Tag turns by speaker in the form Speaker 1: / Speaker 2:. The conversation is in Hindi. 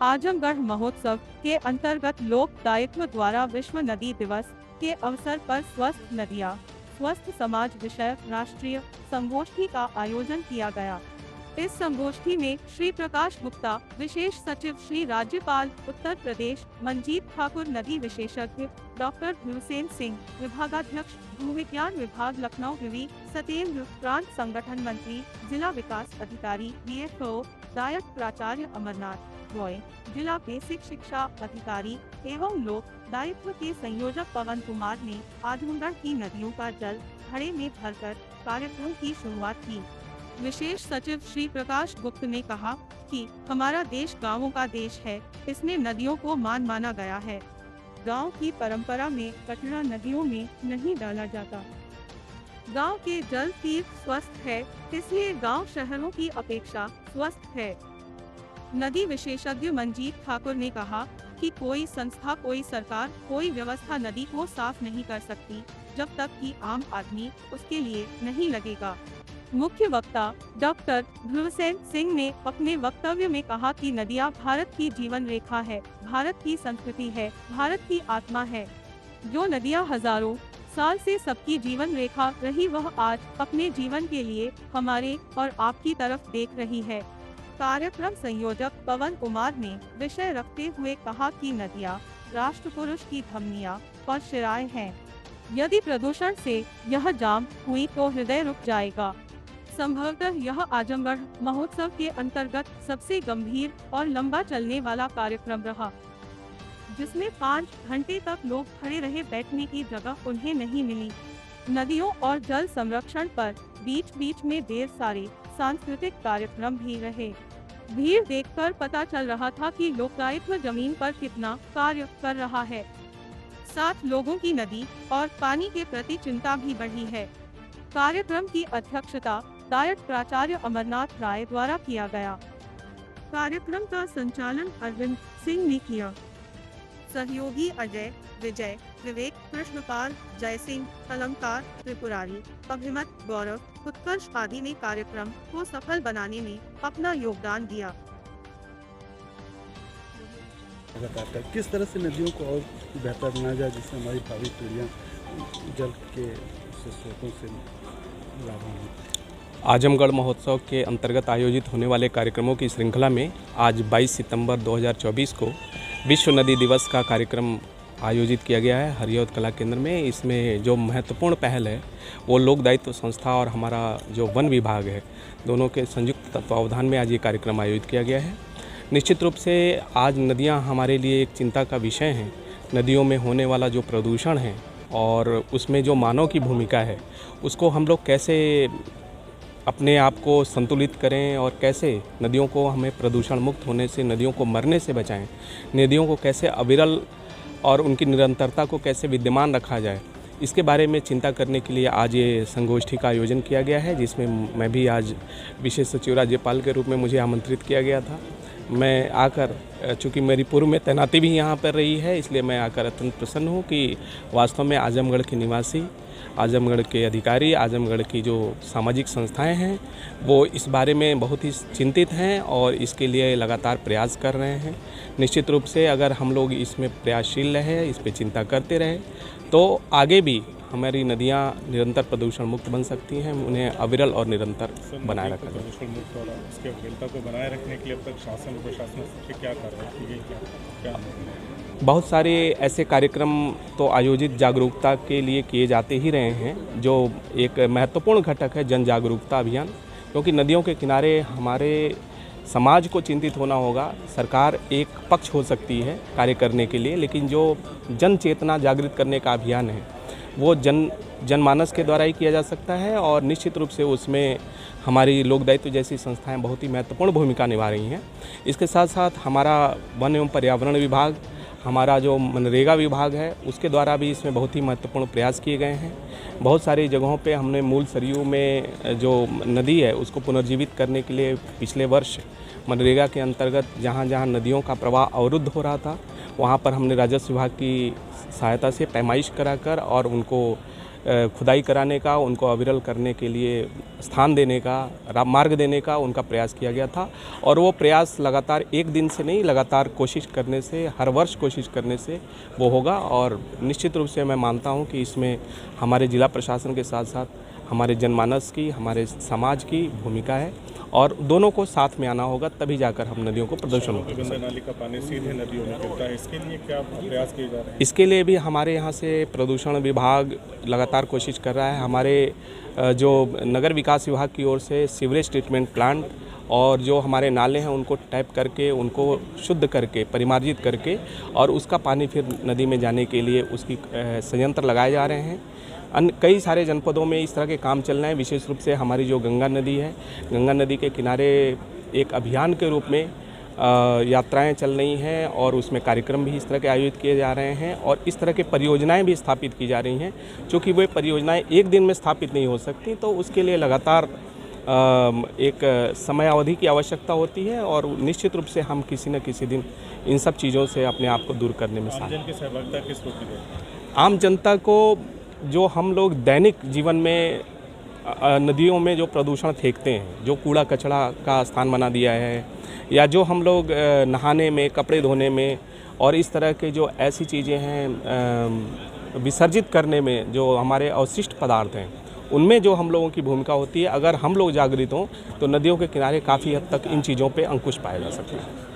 Speaker 1: आजमगढ़ महोत्सव के अंतर्गत लोक दायित्व द्वारा विश्व नदी दिवस के अवसर पर स्वस्थ नदियाँ, स्वस्थ समाज विषयक राष्ट्रीय संगोष्ठी का आयोजन किया गया। इस संगोष्ठी में श्री प्रकाश गुप्ता, विशेष सचिव श्री राज्यपाल उत्तर प्रदेश मंजीत ठाकुर, नदी विशेषज्ञ डॉक्टर ध्रुवसेन सिंह, विभागाध्यक्ष भूविज्ञान विभाग लखनऊ विवि सत्येंद्र, प्रांत संगठन मंत्री, जिला विकास अधिकारी DFO, दायक प्राचार्य अमरनाथ रॉय, जिला बेसिक शिक्षा अधिकारी एवं लोक दायित्व के संयोजक पवन कुमार ने आजमगढ़ की नदियों का जल घड़े में भरकर कार्यक्रम की शुरुआत की। विशेष सचिव श्री प्रकाश गुप्ता ने कहा कि हमारा देश गांवों का देश है, इसमें नदियों को मान माना गया है। गांव की परंपरा में कचरा नदियों में नहीं डाला जाता। गांव के जल तीर्थ स्वस्थ है, इसलिए गांव शहरों की अपेक्षा स्वस्थ है। नदी विशेषज्ञ मंजीत ठाकुर ने कहा कि कोई संस्था, कोई सरकार, कोई व्यवस्था नदी को साफ नहीं कर सकती जब तक कि आम आदमी उसके लिए नहीं लगेगा। मुख्य वक्ता डॉक्टर ध्रुवसेन सिंह ने अपने वक्तव्य में कहा कि नदियां भारत की जीवन रेखा है, भारत की संस्कृति है, भारत की आत्मा है। जो नदियां हजारों साल से सबकी जीवन रेखा रही, वह आज अपने जीवन के लिए हमारे और आपकी तरफ देख रही है। कार्यक्रम संयोजक पवन कुमार ने विषय रखते हुए कहा कि नदियां राष्ट्र पुरुष की धमनियां और शिराएं हैं। यदि प्रदूषण से यह जाम हुई तो हृदय रुक जाएगा। संभवतः यह आजमगढ़ महोत्सव के अंतर्गत सबसे गंभीर और लंबा चलने वाला कार्यक्रम रहा, जिसमें 5 घंटे तक लोग खड़े रहे, बैठने की जगह उन्हें नहीं मिली। नदियों और जल संरक्षण पर बीच बीच में ढेर सारे सांस्कृतिक कार्यक्रम भी रहे। भीड़ देखकर पता चल रहा था कि लोकदायित्व जमीन पर कितना कार्य कर रहा है। साथ लोगों की नदी और पानी के प्रति चिंता भी बढ़ी है। कार्यक्रम की अध्यक्षता दायक प्राचार्य अमरनाथ राय द्वारा किया गया। कार्यक्रम का संचालन अरविंद सिंह ने किया। सहयोगी अजय, विजय, विवेक, कृष्णपाल, जय सिंह, अलंकार, त्रिपुरारी, अभिमत, गौरव, उत्कर्ष आदि ने कार्यक्रम को सफल बनाने में अपना योगदान दिया।
Speaker 2: किस तरह से नदियों को और बेहतर बनाया जाए, जिससे हमारी भावी पीढ़ियाँ जल के स्रोतों से लाभान्वित।
Speaker 3: आजमगढ़ महोत्सव के अंतर्गत आयोजित होने वाले कार्यक्रमों की श्रृंखला में आज 22 सितंबर 2024 को विश्व नदी दिवस का कार्यक्रम आयोजित किया गया है हरियौध कला केंद्र में। इसमें जो महत्वपूर्ण पहल है वो लोक दायित्व संस्था और हमारा जो वन विभाग है, दोनों के संयुक्त तत्वावधान में आज ये कार्यक्रम आयोजित किया गया है। निश्चित रूप से आज नदियाँ हमारे लिए एक चिंता का विषय हैं। नदियों में होने वाला जो प्रदूषण है और उसमें जो मानव की भूमिका है, उसको हम लोग कैसे अपने आप को संतुलित करें और कैसे नदियों को हमें प्रदूषण मुक्त होने से, नदियों को मरने से बचाएं, नदियों को कैसे अविरल और उनकी निरंतरता को कैसे विद्यमान रखा जाए, इसके बारे में चिंता करने के लिए आज ये संगोष्ठी का आयोजन किया गया है, जिसमें मैं भी आज विशेष सचिव राज्यपाल के रूप में मुझे आमंत्रित किया गया था। मैं आकर, चूँकि मेरी पूर्व में तैनाती भी यहाँ पर रही है, इसलिए मैं आकर अत्यंत प्रसन्न हूँ कि वास्तव में आजमगढ़ के निवासी, आजमगढ़ के अधिकारी, आजमगढ़ की जो सामाजिक संस्थाएं हैं, वो इस बारे में बहुत ही चिंतित हैं और इसके लिए लगातार प्रयास कर रहे हैं। निश्चित रूप से अगर हम लोग इसमें प्रयासशील रहे, इस पर चिंता करते रहे, तो आगे भी हमारी नदियाँ निरंतर प्रदूषण मुक्त बन सकती हैं। उन्हें अविरल और निरंतर बनाए रखा जाए।
Speaker 4: प्रदूषण मुक्त और उसके अविरलता को बनाए रखने के लिए अब तक शासन प्रशासन से क्या कार्रवाई की गई, क्या
Speaker 3: बहुत सारे ऐसे कार्यक्रम तो आयोजित जागरूकता के लिए किए जाते ही रहे हैं, जो एक महत्वपूर्ण घटक है जन जागरूकता अभियान। क्योंकि नदियों के किनारे हमारे समाज को चिंतित होना होगा। सरकार एक पक्ष हो सकती है कार्य करने के लिए, लेकिन जो जन चेतना जागृत करने का अभियान है वो जनमानस के द्वारा ही किया जा सकता है। और निश्चित रूप से उसमें हमारी लोक दायित्व जैसी संस्थाएं बहुत ही महत्वपूर्ण भूमिका निभा रही हैं। इसके साथ साथ हमारा वन एवं पर्यावरण विभाग, हमारा जो मनरेगा विभाग है, उसके द्वारा भी इसमें बहुत ही महत्वपूर्ण प्रयास किए गए हैं। बहुत सारी जगहों पे हमने मूल सरयू में जो नदी है उसको पुनर्जीवित करने के लिए पिछले वर्ष मनरेगा के अंतर्गत जहाँ जहाँ नदियों का प्रवाह अवरुद्ध हो रहा था, वहाँ पर हमने राजस्व विभाग की सहायता से पैमाइश कराकर और उनको खुदाई कराने का, उनको अविरल करने के लिए स्थान देने का, मार्ग देने का उनका प्रयास किया गया था। और वो प्रयास लगातार एक दिन से नहीं, लगातार कोशिश करने से, हर वर्ष कोशिश करने से वो होगा। और निश्चित रूप से मैं मानता हूँ कि इसमें हमारे जिला प्रशासन के साथ साथ हमारे जनमानस की, हमारे समाज की भूमिका है और दोनों को साथ में आना होगा, तभी जाकर हम नदियों को प्रदूषण मुक्त कर सकते हैं।
Speaker 4: नाली का पानी सीधे नदियों में गिरता है, इसके लिए क्या प्रयास किए जा रहे हैं?
Speaker 3: इसके लिए भी हमारे यहाँ से प्रदूषण विभाग लगातार कोशिश कर रहा है। हमारे जो नगर विकास विभाग की ओर से सीवरेज ट्रीटमेंट प्लांट और जो हमारे नाले हैं उनको टैप करके, उनको शुद्ध करके, परिमार्जित करके और उसका पानी फिर नदी में जाने के लिए उसकी संयंत्र लगाए जा रहे हैं। अन्य कई सारे जनपदों में इस तरह के काम चल रहे हैं। विशेष रूप से हमारी जो गंगा नदी है, गंगा नदी के किनारे एक अभियान के रूप में यात्राएं चल रही हैं और उसमें कार्यक्रम भी इस तरह के आयोजित किए जा रहे हैं और इस तरह के परियोजनाएं भी स्थापित की जा रही हैं। चूँकि वे परियोजनाएं एक दिन में स्थापित नहीं हो सकती, तो उसके लिए लगातार एक समयावधि की आवश्यकता होती है और निश्चित रूप से हम किसी न किसी दिन इन सब चीज़ों से अपने आप को दूर करने में
Speaker 4: आम जन की सहभागिता किस रूप में?
Speaker 3: आम जनता को, जो हम लोग दैनिक जीवन में नदियों में जो प्रदूषण फेंकते हैं, जो कूड़ा कचरा का स्थान बना दिया है, या जो हम लोग नहाने में, कपड़े धोने में और इस तरह के जो ऐसी चीज़ें हैं विसर्जित करने में, जो हमारे अवशिष्ट पदार्थ हैं, उनमें जो हम लोगों की भूमिका होती है, अगर हम लोग जागृत हों तो नदियों के किनारे काफ़ी हद तक इन चीज़ों पे अंकुश पाया जा सकता है।